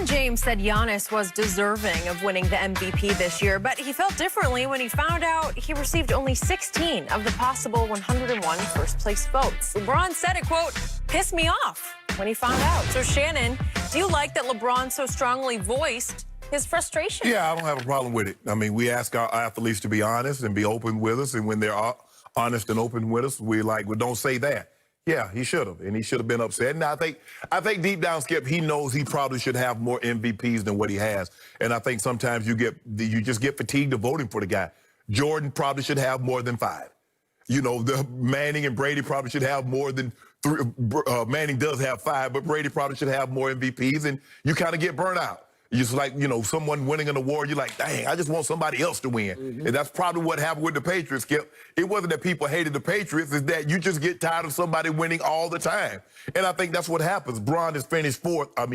LeBron James said Giannis was deserving of winning the MVP this year, but he felt differently when he found out he received only 16 of the possible 101 first-place votes. LeBron said it, quote, pissed me off when he found out. So, Shannon, do you like that LeBron so strongly voiced his frustration? Yeah, I don't have a problem with it. I mean, we ask our athletes to be honest and be open with us, and when they're honest and open with us, we're like, well, don't say that. Yeah, he should have, and he should have been upset. And I think deep down, Skip, he knows he probably should have more MVPs than what he has. And I think sometimes you just get fatigued of voting for the guy. Jordan probably should have more than 5. You know, the Manning and Brady probably should have more than 3. Manning does have 5, but Brady probably should have more MVPs, and you kind of get burnt out. It's like, you know, someone winning an award, you're like, dang, I just want somebody else to win. And that's probably what happened with the Patriots, Skip. It wasn't that people hated the Patriots, it's that you just get tired of somebody winning all the time. And I think that's what happens. Bron has finished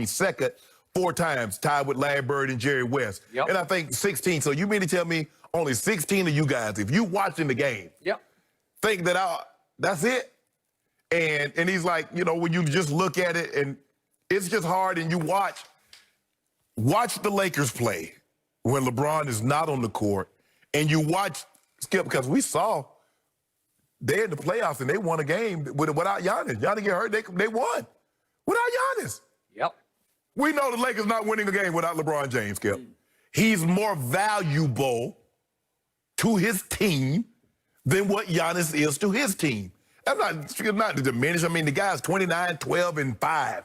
second 4 times, tied with Larry Bird and Jerry West. Yep. And I think 16. So you mean to tell me only 16 of you guys, if you watching the game, think that that's it? And he's like, you know, when you just look at it and it's just hard and you watch the Lakers play when LeBron is not on the court, and you watch, Skip, because we saw they're in the playoffs and they won a game without Giannis. Giannis get hurt, they won without Giannis. Yep. We know the Lakers not winning a game without LeBron James, Skip. He's more valuable to his team than what Giannis is to his team. That's not to diminish. I mean, the guy's 29, 12, and 5.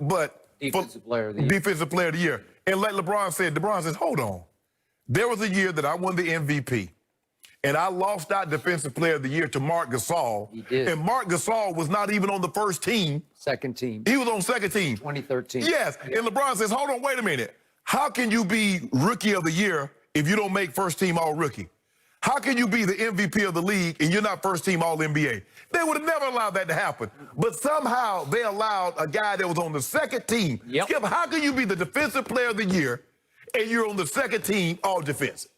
But Defensive player of the year. Defensive player of the year. And like LeBron says, hold on. There was a year that I won the MVP, and I lost out Defensive Player of the Year to Marc Gasol. He did. And Marc Gasol was not even on the first team. Second team. He was on second team. 2013. Yes. Yeah. And LeBron says, hold on, wait a minute. How can you be Rookie of the Year if you don't make first team All-Rookie? How can you be the MVP of the league and you're not first team All-NBA? They would have never allowed that to happen. But somehow they allowed a guy that was on the second team. Yep. Skip, how can you be the Defensive Player of the Year and you're on the second team All-Defensive?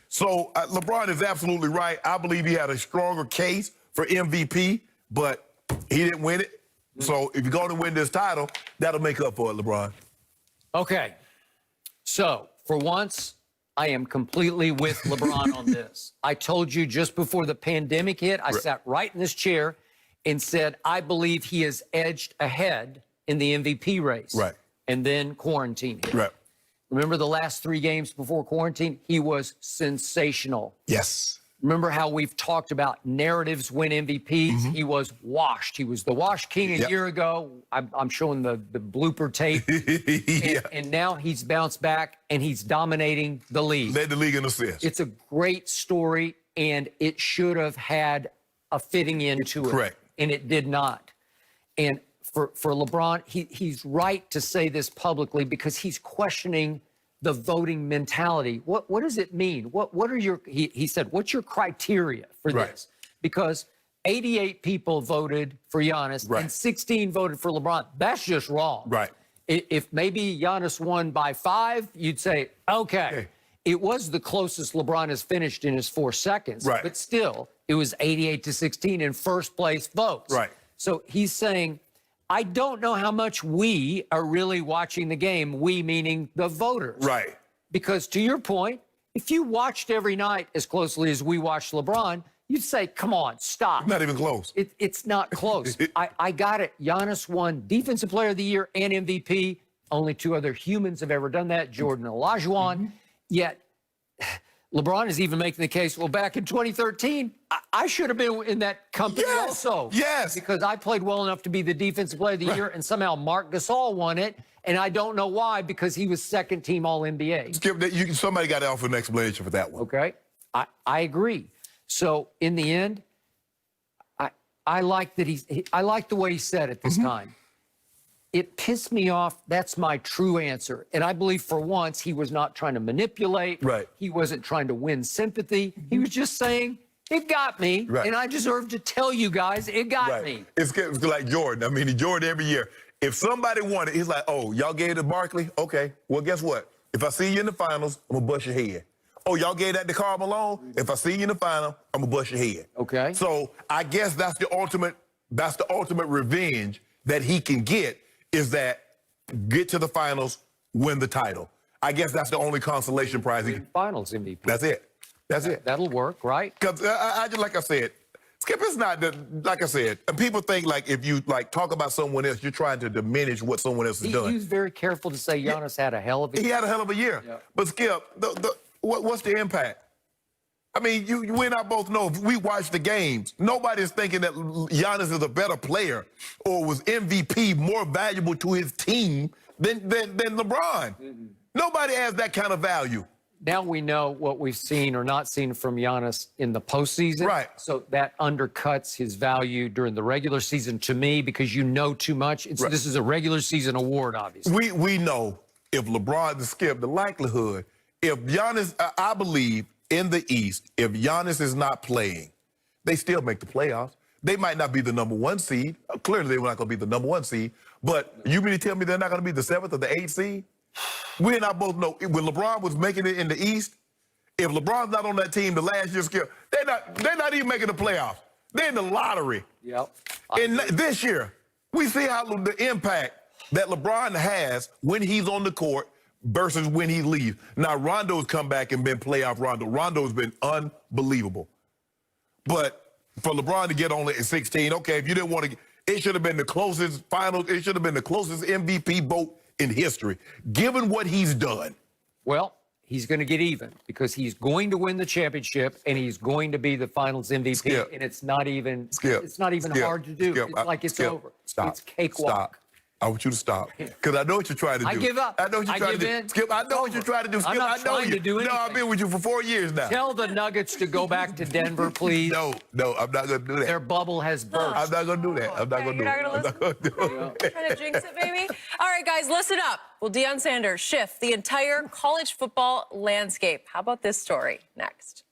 So LeBron is absolutely right. I believe he had a stronger case for MVP, but he didn't win it. So if you're going to win this title, that'll make up for it, LeBron. Okay. So, for once, I am completely with LeBron on this. I told you just before the pandemic hit, I sat right in this chair and said, I believe he is edged ahead in the MVP race. Right. And then quarantine hit. Right. Remember the last 3 games before quarantine? He was sensational. Yes. Remember how we've talked about narratives win MVPs? He was washed. He was the wash king a year ago. I'm showing the blooper tape. And now he's bounced back, and he's dominating the league. Led the league in assists. It's a great story, and it should have had a fitting into it. Correct. And it did not. And for LeBron, he's right to say this publicly because he's questioning the voting mentality. What does it mean? What are your, he said, what's your criteria for this? Because 88 people voted for Giannis and 16 voted for LeBron. That's just wrong. Right. If maybe Giannis won by 5, you'd say, okay. It was the closest LeBron has finished in his 4 seconds. Right. But still, it was 88-16 in first place votes. Right. So he's saying, I don't know how much we are really watching the game, we meaning the voters. Right. Because to your point, if you watched every night as closely as we watched LeBron, you'd say, come on, stop. Not even close. It's not close. I got it. Giannis won Defensive Player of the Year and MVP. Only 2 other humans have ever done that, Jordan and Olajuwon. Yet LeBron is even making the case, well, back in 2013, I should have been in that company also. Yes. Because I played well enough to be the Defensive Player of the Year, and somehow Marc Gasol won it, and I don't know why, because he was second team All-NBA. Skip, somebody got to offer an explanation for that one. Okay. I agree. So, in the end, I like that I like the way he said it this time. It pissed me off. That's my true answer. And I believe for once he was not trying to manipulate. Right. He wasn't trying to win sympathy. He was just saying, it got me. Right. And I deserve to tell you guys, it got me. It's like Jordan. I mean, Jordan every year. If somebody won it, he's like, oh, y'all gave it to Barkley? Okay. Well, guess what? If I see you in the finals, I'm going to bust your head. Oh, y'all gave that to Karl Malone? If I see you in the final, I'm going to bust your head. Okay. So I guess that's the ultimate revenge that he can get, is that get to the finals, win the title. I guess that's the only consolation prize. Finals MVP. That's it. That's it. That'll work, right? Because I just, like I said, Skip, it's not like I said, and people think like if you like talk about someone else, you're trying to diminish what someone else has done. He was very careful to say Giannis had a hell of a year. He had a hell of a year. Yeah. But Skip, what's the impact? I mean, you and I both know, if we watch the games, nobody's thinking that Giannis is a better player or was MVP more valuable to his team than LeBron. Mm-hmm. Nobody has that kind of value. Now we know what we've seen or not seen from Giannis in the postseason. Right. So that undercuts his value during the regular season to me because you know too much. Right. This is a regular season award, obviously. We know if LeBron, Skip, the likelihood, if Giannis, I believe in the East, if Giannis is not playing, they still make the playoffs. They might not be the #1 seed. Clearly, they're not going to be the #1 seed. But you mean to tell me they're not going to be the 7th or the 8th seed? We and I both know when LeBron was making it in the East, if LeBron's not on that team the last year, Skip, they're not even making the playoffs. They're in the lottery. Yep. And this year, we see how the impact that LeBron has when he's on the court versus when he leaves. Now, Rondo's come back and been playoff Rondo. Rondo's been unbelievable. But for LeBron to get only at 16, okay, if you didn't want to, it should have been the closest finals. It should have been the closest MVP vote in history, given what he's done. Well, he's going to get even because he's going to win the championship and he's going to be the Finals MVP. Skip. And it's not even hard to do. It's like it's over. Stop. It's cakewalk. Stop. I want you to stop because I know what you're trying to do. I give up. I know what you're trying to do. In. Skip, I know what you're trying to do. Skip, I'm not trying to do anything. No, I've been with you for 4 years now. Tell the Nuggets to go back to Denver, please. No, I'm not going to do that. Their bubble has burst. I'm not going to do that. I'm not going to do it. You're not going to listen? Trying to jinx it, baby? All right, guys, listen up. Will Deion Sanders shift the entire college football landscape? How about this story next?